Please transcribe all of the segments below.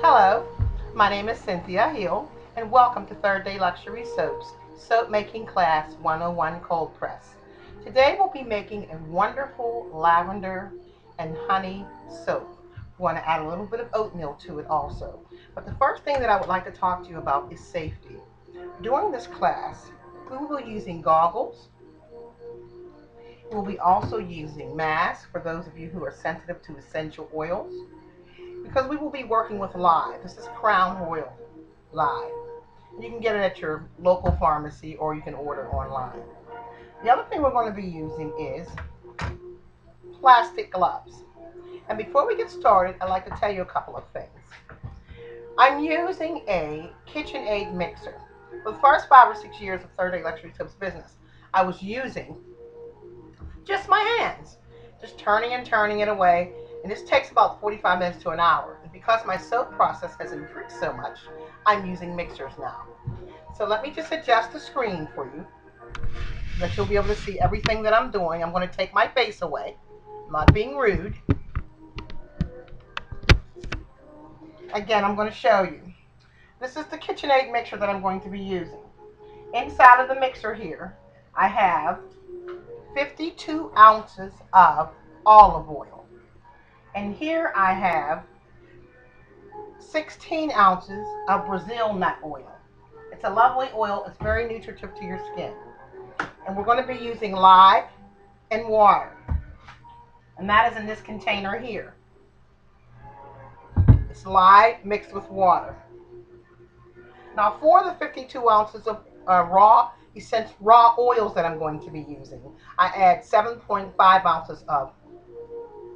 Hello, my name is Cynthia Hill, and welcome to Third Day Luxury Soaps, Soap Making Class 101 Cold Press. Today we'll be making a wonderful lavender and honey soap. We want to add a little bit of oatmeal to it also. But the first thing that I would like to talk to you about is safety. During this class, we will be using goggles. We'll be also using masks for those of you who are sensitive to essential oils, because we will be working with lye. This is Crown Royal lye. You can get it at your local pharmacy or you can order it online. The other thing we're going to be using is plastic gloves. And before we get started, I'd like to tell you a couple of things. I'm using a KitchenAid mixer. For the first 5 or 6 years of Third Day Luxury Soaps business, I was using just my hands, just turning and turning it away. And this takes about 45 minutes to an hour. And because my soap process has increased so much, I'm using mixers now. So let me just adjust the screen for you, so that you'll be able to see everything that I'm doing. I'm going to take my face away. I'm not being rude. Again, I'm going to show you. This is the KitchenAid mixer that I'm going to be using. Inside of the mixer here, I have 52 ounces of olive oil. And here I have 16 ounces of Brazil nut oil. It's a lovely oil. It's very nutritive to your skin. And we're going to be using lye and water. And that is in this container here. It's lye mixed with water. Now for the 52 ounces of raw oils that I'm going to be using, I add 7.5 ounces of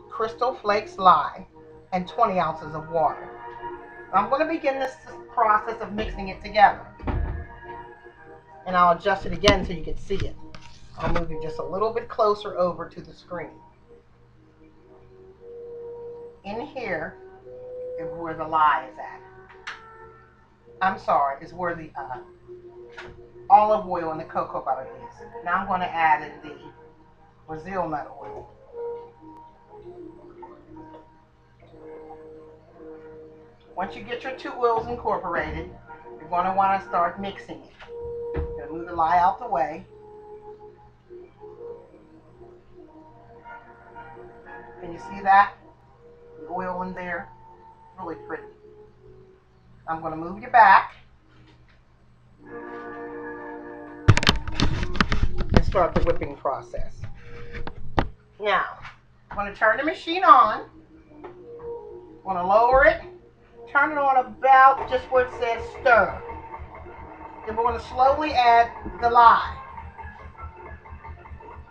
Crystal Flakes lye and 20 ounces of water. I'm going to begin this process of mixing it together. And I'll adjust it again so you can see it. I'll move it just a little bit closer over to the screen. In here is where the lye is at. I'm sorry, is where the olive oil and the cocoa butter is. Now I'm going to add in the Brazil nut oil. Once you get your two oils incorporated, you're going to want to start mixing it. You're going to move the lye out the way. Can you see that? The oil in there? Really pretty. I'm going to move you back and start the whipping process. Now, I'm going to turn the machine on. I'm going to lower it. Turn it on about just where it says stir. Then we're going to slowly add the lye.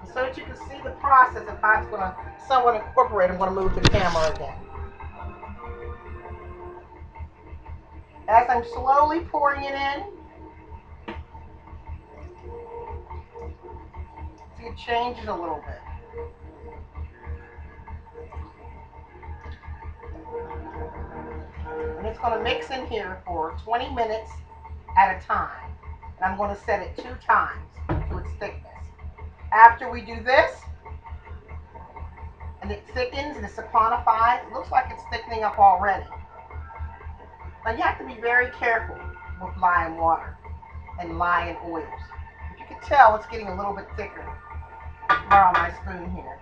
And so that you can see the process of how it's going to somewhat incorporate, I'm going to move the camera again. As I'm slowly pouring it in, see it changes a little bit. And it's going to mix in here for 20 minutes at a time. And I'm going to set it 2 times to its thickness. After we do this, and it thickens and it saponifies, it looks like it's thickening up already. Now you have to be very careful with lye and water and lye and oils. If you can tell, it's getting a little bit thicker. Borrow my spoon here.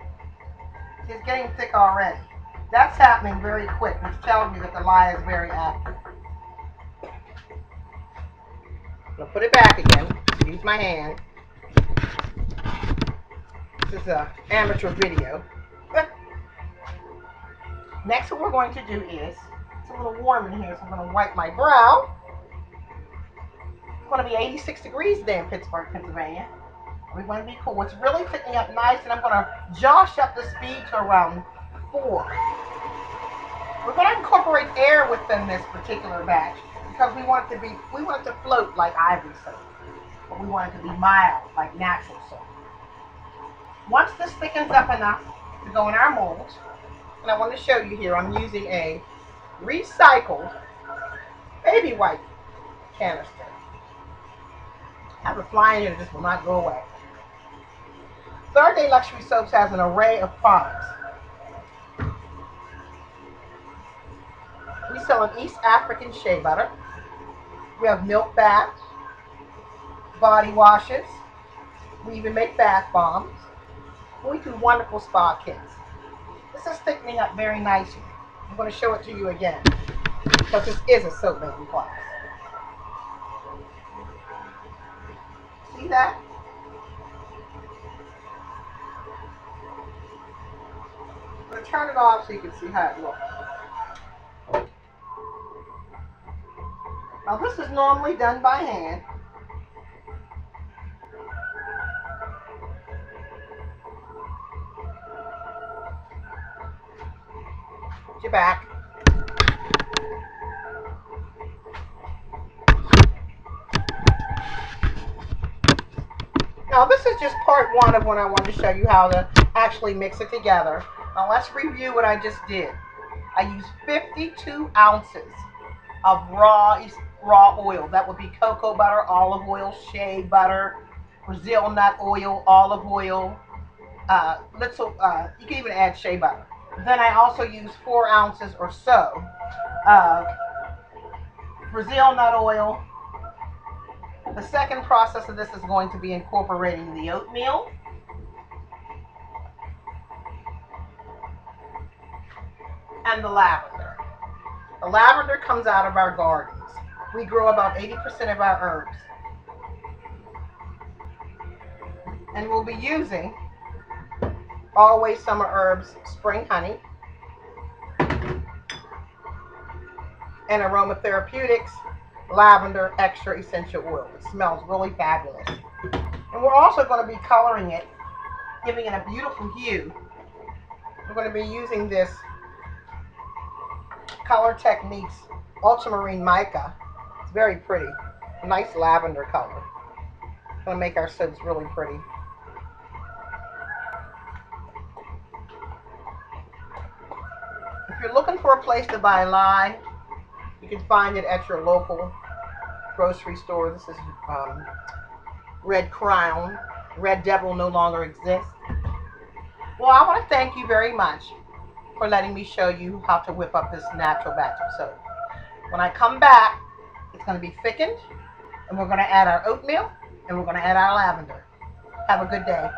It's getting thick already. That's happening very quick, which tells me that the lye is very active. I'm going to put it back again. Use my hand. This is an amateur video. Next, what we're going to do is, it's a little warm in here, so I'm going to wipe my brow. It's going to be 86 degrees today in Pittsburgh, Pennsylvania. We're going to be cool. It's really picking up nice, and I'm going to josh up the speed to around 4. We're going to incorporate air within this particular batch because we want it to float like ivory soap, but we want it to be mild like natural soap. Once this thickens up enough to go in our molds, and I want to show you here, I'm using a recycled baby wipe canister. I have a fly in here that just will not go away. Third Day Luxury Soaps has an array of products. We sell an East African shea butter. We have milk bath, body washes. We even make bath bombs. We do wonderful spa kits. This is thickening up very nicely. I'm going to show it to you again because this is a soap making class. See that? I'm going to turn it off so you can see how it looks. Now this is normally done by hand. Your back. Now this is just part one of when I wanted to show you how to actually mix it together. Now let's review what I just did. I used 52 ounces of raw oil. That would be cocoa butter, olive oil, shea butter, Brazil nut oil, olive oil. You can even add shea butter. Then I also used 4 ounces or so of Brazil nut oil. The second process of this is going to be incorporating the oatmeal. And the lavender. The lavender comes out of our gardens. We grow about 80% of our herbs. And we'll be using Always Summer Herbs Spring Honey and Aromatherapeutics Lavender Extra Essential Oil. It smells really fabulous. And we're also going to be coloring it, giving it a beautiful hue. We're going to be using this Color Techniques Ultramarine Mica. It's very pretty. A nice lavender color. It's going to make our soaps really pretty. If you're looking for a place to buy lye, you can find it at your local grocery store. This is Red Crown. Red Devil no longer exists. Well, I want to thank you very much for letting me show you how to whip up this natural batch of soap. When I come back, it's going to be thickened, and we're going to add our oatmeal, and we're going to add our lavender. Have a good day.